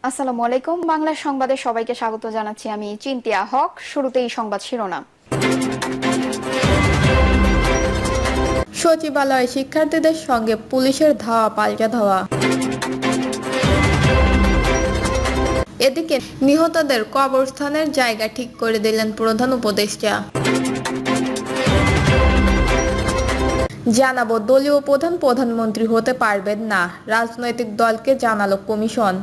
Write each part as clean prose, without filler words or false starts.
আসসালামু আলাইকুম। বাংলা সংবাদে সবাইকে স্বাগত জানাচ্ছি। আমি চিন্তিয়া হক। শুরুতেই সংবাদ শিরোনাম। সচিবালয়ে শিক্ষার্থীদের সঙ্গে পুলিশের ধাওয়া পাল্টা ধাওয়া। এদিকে নিহতদের কবরস্থানের জায়গা ঠিক করে দিলেন প্রধান উপদেষ্টা। জানাবো, দলীয় প্রধান প্রধানমন্ত্রী হতে পারবেন না, রাজনৈতিক দলকে জানালো কমিশন।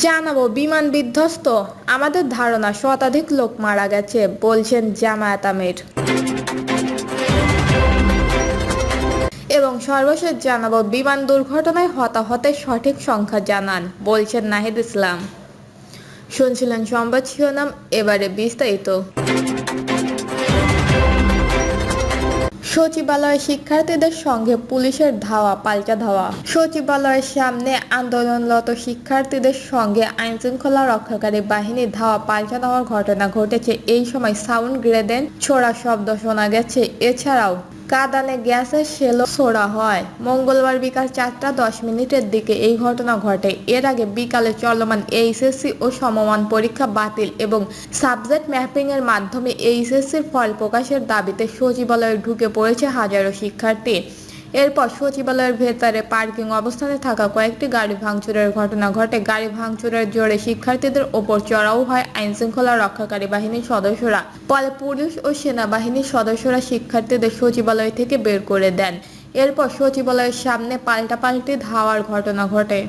জানাবো, বিমান বিধ্বস্ত, আমাদের ধারণা শতাধিক লোক মারা গেছে বলছেন জামায়াত আমির। এবং সর্বশেষ জানাবো, বিমান দুর্ঘটনায় হতাহতের সঠিক সংখ্যা জানান বলছেন নাহিদ ইসলাম। শুনছিলেন সংবাদ শিরোনাম, এবারে বিস্তারিত। সচিবালয়ে শিক্ষার্থীদের সঙ্গে পুলিশের ধাওয়া পাল্টা ধাওয়া। সচিবালয়ের সামনে আন্দোলনরত শিক্ষার্থীদের সঙ্গে আইনশৃঙ্খলা রক্ষাকারী বাহিনীর ধাওয়া পাল্টা দেওয়ার ঘটনা ঘটেছে। এই সময় সাউন্ড গ্রেনেড ছোড়ার শব্দ শোনা গেছে। এছাড়াও কাঁদানে গ্যাসের শেলও ছোড়া হয়। মঙ্গলবার বিকাল 4:10 দিকে এই ঘটনা ঘটে। এর আগে বিকালে চলমান এইচএসসি ও সমমান পরীক্ষা বাতিল এবং সাবজেক্ট ম্যাপিং এর মাধ্যমে এইচএসসির ফল প্রকাশের দাবিতে সচিবালয়ে ঢুকে পড়েছে হাজারো শিক্ষার্থী। এরপর সচিবালয়ের ভেতরে পার্কিং অবস্থানে থাকা কয়েকটি গাড়ি ভাঙচুরের ঘটনা ঘটে। গাড়ি ভাঙচুরের জোরে শিক্ষার্থীদের ওপর চড়াও হয় আইনশৃঙ্খলা রক্ষাকারী বাহিনীর সদস্যরা। পরে পুলিশ ও সেনাবাহিনীর সদস্যরা শিক্ষার্থীদের সচিবালয় থেকে বের করে দেন। এরপর সচিবালয়ের সামনে পাল্টাপাল্টি ধাওয়ার ঘটনা ঘটে।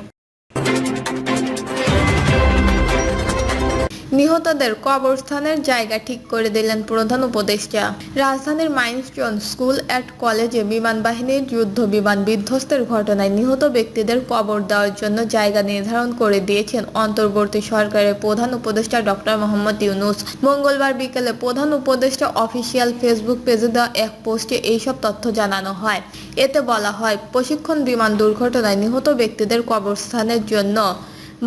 নিহতদের কবরস্থানের জায়গা ঠিক করে দিলেন প্রধান উপদেষ্টা। রাজধানীর মাইলস্টোন স্কুল অ্যান্ড কলেজে বিমান বাহিনীর যুদ্ধ বিমান বিধ্বস্তের ঘটনায় নিহত ব্যক্তিদের কবর দেওয়ার জন্য জায়গা নির্ধারণ করে দিয়েছেন অন্তর্বর্তী সরকারের প্রধান উপদেষ্টা ডক্টর মোহাম্মদ ইউনূস। মঙ্গলবার বিকেলে প্রধান উপদেষ্টা অফিসিয়াল ফেসবুক পেজে দেওয়া এক পোস্টে এইসব তথ্য জানানো হয়। এতে বলা হয়, প্রশিক্ষণ বিমান দুর্ঘটনায় নিহত ব্যক্তিদের কবরস্থানের জন্য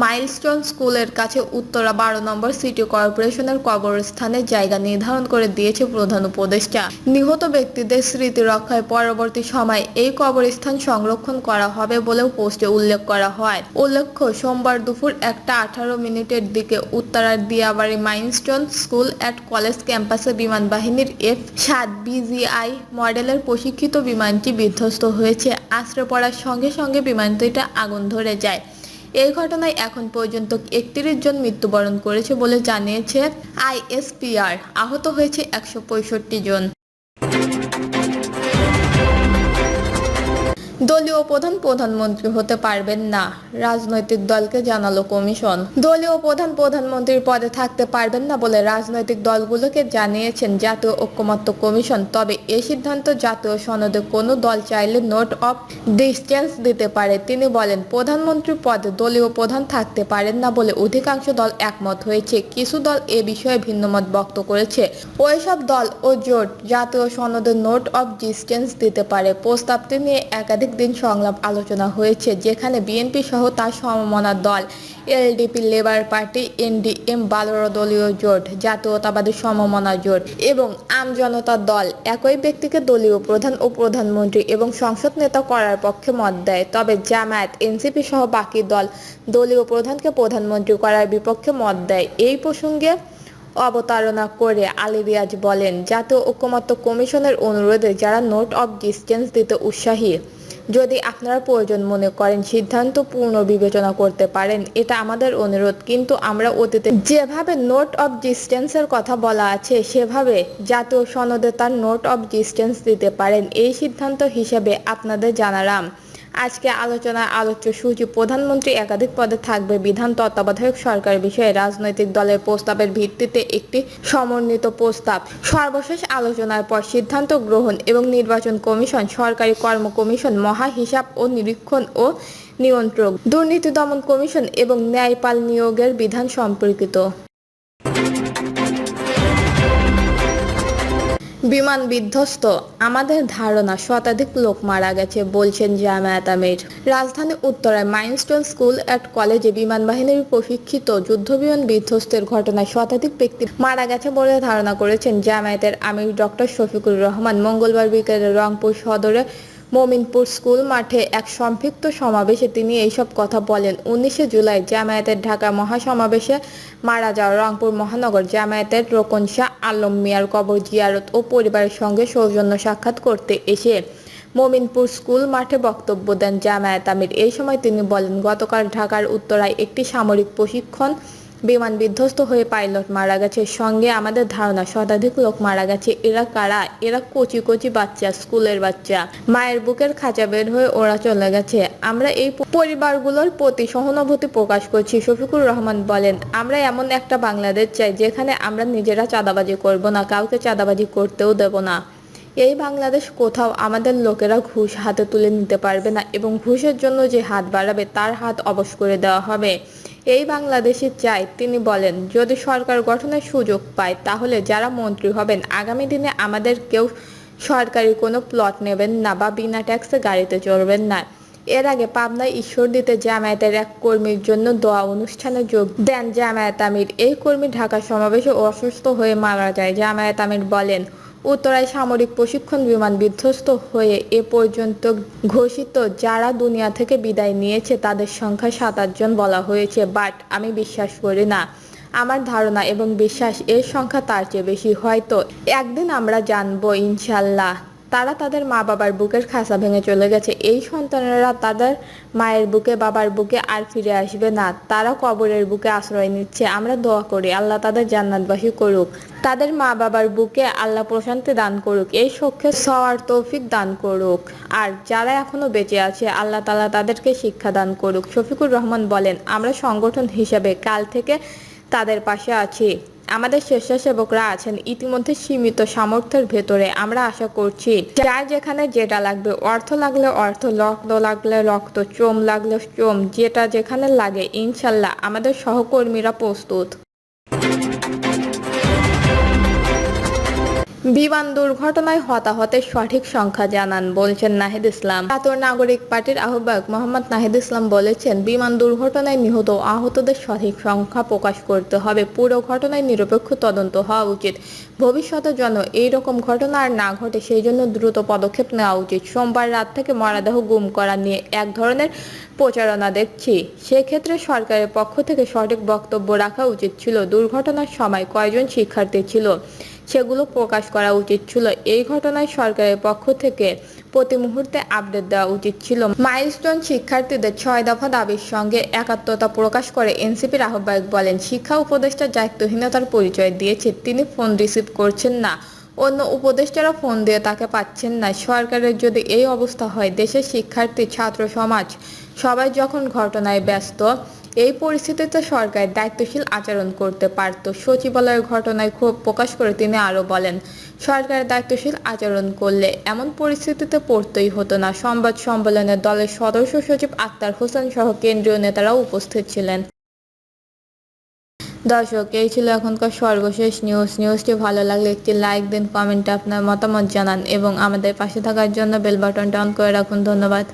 মাইলস্টোন স্কুলের কাছে উত্তরা 12 নম্বর সিটি কর্পোরেশনের কবরস্থানের জায়গা নির্ধারণ করে দিয়েছে প্রধান উপদেষ্টা। নিহত ব্যক্তিদের স্মৃতি রক্ষায় পরবর্তী সময় এই কবরস্থান সংরক্ষণ করা হবে বলেও পোস্টে উল্লেখ করা হয়। উল্লেখ্য, সোমবার দুপুর 1:18 দিকে উত্তরার Diabari milestone school and college ক্যাম্পাসে বিমান বাহিনীর F-7 BGI মডেলের প্রশিক্ষিত বিমানটি বিধ্বস্ত হয়েছে। আছড়ে পড়ার সঙ্গে সঙ্গে বিমানটিতে আগুন ধরে যায়। এই ঘটনায় এখন পর্যন্ত 31 জন মৃত্যুবরণ করেছে বলে জানিয়েছে ISPR। আহত হয়েছে 165 জন। দলীয় প্রধান প্রধানমন্ত্রী হতে পারবেন না, রাজনৈতিক দলকে জানালো কমিশন। দলীয় প্রধান প্রধানমন্ত্রীর পদে থাকতে পারবেন না বলে রাজনৈতিক দলগুলোকে জানিয়েছেন জাতীয় ঐকমত্য কমিশন। তবে এ সিদ্ধান্ত জাতীয় সনদে কোনো দল চাইলে নোট অফ ডিসটেন্স দিতে পারে। তিনি বলেন, প্রধানমন্ত্রীর পদে দলীয় প্রধান থাকতে পারেন না বলে অধিকাংশ দল একমত হয়েছে। কিছু দল এ বিষয়ে ভিন্নমত ব্যক্ত করেছে। ওইসব দল ও জোট জাতীয় সনদে নোট অফ ডিসটেন্স দিতে পারে। প্রস্তাবটি নিয়ে একাধিক দিন সংলাপ আলোচনা হয়েছে, যেখানে বিএনপি সহ তার সমমনা দল এলডিপি, লেবার পার্টি, এনডিএম, 12 দলীয় জোট, জাতীয়তাবাদী সমমনা জোট এবং আমজনতা দল একই ব্যক্তিকে দলীয় প্রধান ও প্রধানমন্ত্রী এবং সংসদ নেতা করার পক্ষে মত দেয়। তবে জামায়াত, এনসিপি সহ বাকি দল দলীয় প্রধানকে প্রধানমন্ত্রী করার বিপক্ষে মত দেয়। এই প্রসঙ্গে অবতারণা করে আলী রিয়াজ বলেন, জাতীয় ঐকমত্য কমিশনের অনুরোধে যারা নোট অফ ডিসটেন্স দিতে উৎসাহী, যদি আপনারা প্রয়োজন মনে করেন সিদ্ধান্ত পুনর্বিবেচনা করতে পারেন, এটা আমাদের অনুরোধ। কিন্তু আমরা অতীতে যেভাবে নোট অফ ডিসটেন্সের কথা বলা আছে সেভাবে জাতীয় সনদে তার নোট অফ ডিসটেন্স দিতে পারেন। এই সিদ্ধান্ত হিসেবে আপনাদের জানালাম। আজকে আলোচনার আলোচ্য সূচি, প্রধানমন্ত্রী একাধিক পদে থাকবে বিধান তত্ত্বাবধায়ক সরকার বিষয়ে রাজনৈতিক দলের প্রস্তাবের ভিত্তিতে একটি সমন্বিত প্রস্তাব। সর্বশেষ আলোচনার পর সিদ্ধান্ত গ্রহণ এবং নির্বাচন কমিশন, সরকারি কর্ম কমিশন, মহা হিসাব ও নিরীক্ষণ ও নিয়ন্ত্রক, দুর্নীতি দমন কমিশন এবং ন্যায়পাল নিয়োগের বিধান সম্পর্কিত। বিমান বিধ্বস্ত, আমাদের ধারণা শতাধিক লোক মারা গেছে বলছেন জামায়াত আমির। রাজধানী উত্তরায় মাইলস্টোন স্কুল অ্যান্ড কলেজে বিমান বাহিনীর প্রশিক্ষিত যুদ্ধবিমান বিধ্বস্তের ঘটনায় শতাধিক ব্যক্তি মারা গেছে বলে ধারণা করেছেন জামায়াতের আমির ডক্টর শফিকুর রহমান। মঙ্গলবার বিকেলে রংপুর সদরে মোমিনপুর স্কুল মাঠে এক সংক্ষিপ্ত সমাবেশে তিনি এইসব কথা বলেন। 19 জুলাই জামায়াতের ঢাকা মহাসমাবেশে মারা যাওয়া রংপুর মহানগর জামায়াতের রোকন শাহ আলম মিয়ার কবর জিয়ারত ও পরিবারের সঙ্গে সৌজন্য সাক্ষাৎ করতে এসে মোমিনপুর স্কুল মাঠে বক্তব্য দেন জামায়াত আমির। এই সময় তিনি বলেন, গতকাল ঢাকার উত্তরায় একটি সামরিক প্রশিক্ষণ বিমান বিধ্বস্ত হয়ে পাইলট মারা গেছে। সঙ্গে আমাদের ধারণা শতাধিক লোক মারা গেছে। এরা কারা? এরা কচি কচি বাচ্চা, স্কুলের বাচ্চা। মায়ের বুকের খাঁচা বের হয়ে ওরা চলে গেছে। আমরা এই পরিবারগুলোর প্রতি সহানুভূতি প্রকাশ করছি। শফিকুর রহমান বলেন, আমরা এমন একটা বাংলাদেশ চাই যেখানে আমরা নিজেরা চাঁদাবাজি করব না, কাউকে চাঁদাবাজি করতেও দেব না। এই বাংলাদেশ কোথাও আমাদের লোকেরা ঘুষ হাতে তুলে নিতে পারবে না এবং ঘুষের জন্য যে হাত বাড়াবে তার হাত অবশ করে দেওয়া হবে। এই বাংলাদেশে চাই। তিনি বলেন, যদি সরকার গঠনের সুযোগ পায় তাহলে যারা মন্ত্রী হবেন আগামী দিনে আমাদের কেউ সরকারি কোনো প্লট নেবেন না বা বিনা ট্যাক্সে গাড়িতে চড়বেন না। এর আগে পাবনায় ঈশ্বরদীতে জামায়াতের এক কর্মীর জন্য দোয়া অনুষ্ঠানে যোগ দেন জামায়াত আমির। এই কর্মী ঢাকা সমাবেশে অসুস্থ হয়ে মারা যায়। জামায়াত আমির বলেন, উত্তরায় সামরিক প্রশিক্ষণ বিমান বিধ্বস্ত হয়ে এ পর্যন্ত ঘোষিত যারা দুনিয়া থেকে বিদায় নিয়েছে তাদের সংখ্যা 7-8 জন বলা হয়েছে, বাট আমি বিশ্বাস করি না। আমার ধারণা এবং বিশ্বাস এর সংখ্যা তার চেয়ে বেশি। হয়তো একদিন আমরা জানবো ইনশাল্লাহ। তারা তাদের মা বাবার বুকের খাঁচা ভেঙে চলে গেছে। এই সন্তানেরা তাদের মায়ের বুকে বাবার বুকে আর ফিরে আসবে না। তারা কবরের বুকে আশ্রয় নিচ্ছে। আমরা দোয়া করি আল্লাহ তাদের জান্নাতবাসী করুক, তাদের মা বাবার বুকে আল্লাহ প্রশান্তি দান করুক, এই সখ্যে সওয়ার তৌফিক দান করুক। আর যারা এখনো বেঁচে আছে আল্লাহ তাআলা তাদেরকে শিক্ষা দান করুক। শফিকুর রহমান বলেন, আমরা সংগঠন হিসেবে কাল থেকে তাদের পাশে আছি। আমাদের স্বেচ্ছাসেবকরা আছেন ইতিমধ্যে সীমিত সামর্থ্যের ভেতরে। আমরা আশা করছি যার যেখানে যেটা লাগবে, অর্থ লাগলে অর্থ, রক্ত লাগলে রক্ত, চোম লাগলে চোম, যেটা যেখানে লাগে ইনশাল্লাহ আমাদের সহকর্মীরা প্রস্তুত। বিমান দুর্ঘটনায় হতাহতের সঠিক সংখ্যা জানান, বলছেন নাহিদ ইসলাম। জাতীয় নাগরিক পার্টির আহ্বায়ক মোহাম্মদ নাহিদ ইসলাম বলেছেন, বিমান দুর্ঘটনায় নিহত ও আহতদের সঠিক সংখ্যা প্রকাশ করতে হবে। পুরো ঘটনায় নিরপেক্ষ তদন্ত হওয়া উচিত। ভবিষ্যতে যেন এইরকম ঘটনা আর না ঘটে সেই জন্য দ্রুত পদক্ষেপ নেওয়া উচিত। সোমবার রাত থেকে মরদেহ গুম করা নিয়ে এক ধরনের প্রচারণা দেখছি। সেক্ষেত্রে সরকারের পক্ষ থেকে সঠিক বক্তব্য রাখা উচিত ছিল। দুর্ঘটনার সময় কয়জন শিক্ষার্থী ছিল সেগুলো প্রকাশ করা উচিত ছিল। এই ঘটনায় সরকারের পক্ষ থেকে প্রতি মুহূর্তে আপডেট দেওয়া উচিত ছিল। মাইলস্টোন শিক্ষার্থীদের 6 দফা দাবির সঙ্গে একাত্মতা প্রকাশ করে এনসিপির আহ্বায়ক বলেন, শিক্ষা উপদেষ্টা দায়িত্বহীনতার পরিচয় দিয়েছে। তিনি ফোন রিসিভ করছেন না, অন্য উপদেষ্টারা ফোন দিয়ে তাকে পাচ্ছেন না। সরকারের যদি এই অবস্থা হয়, দেশের শিক্ষার্থী, ছাত্র সমাজ সবাই যখন ঘটনায় ব্যস্ত, এই পরিস্থিতিতে সরকার দায়িত্বশীল আচরণ করতে পারত। সচিবালয়ের ঘটনায় ক্ষোভ প্রকাশ করে তিনি আরও বলেন, সরকার দায়িত্বশীল আচরণ করলে এমন পরিস্থিতিতে পড়তেই হতো না। সংবাদ সম্মেলনে দলের সদস্য সচিব আক্তার হোসেন সহ কেন্দ্রীয় নেতারাও উপস্থিত ছিলেন। দর্শক, এই ছিল এখনকার সর্বশেষ নিউজটি ভালো লাগলে একটি লাইক দিন, কমেন্টে আপনার মতামত জানান এবং আমাদের পাশে থাকার জন্য বেল বাটনটা অন করে রাখুন। ধন্যবাদ।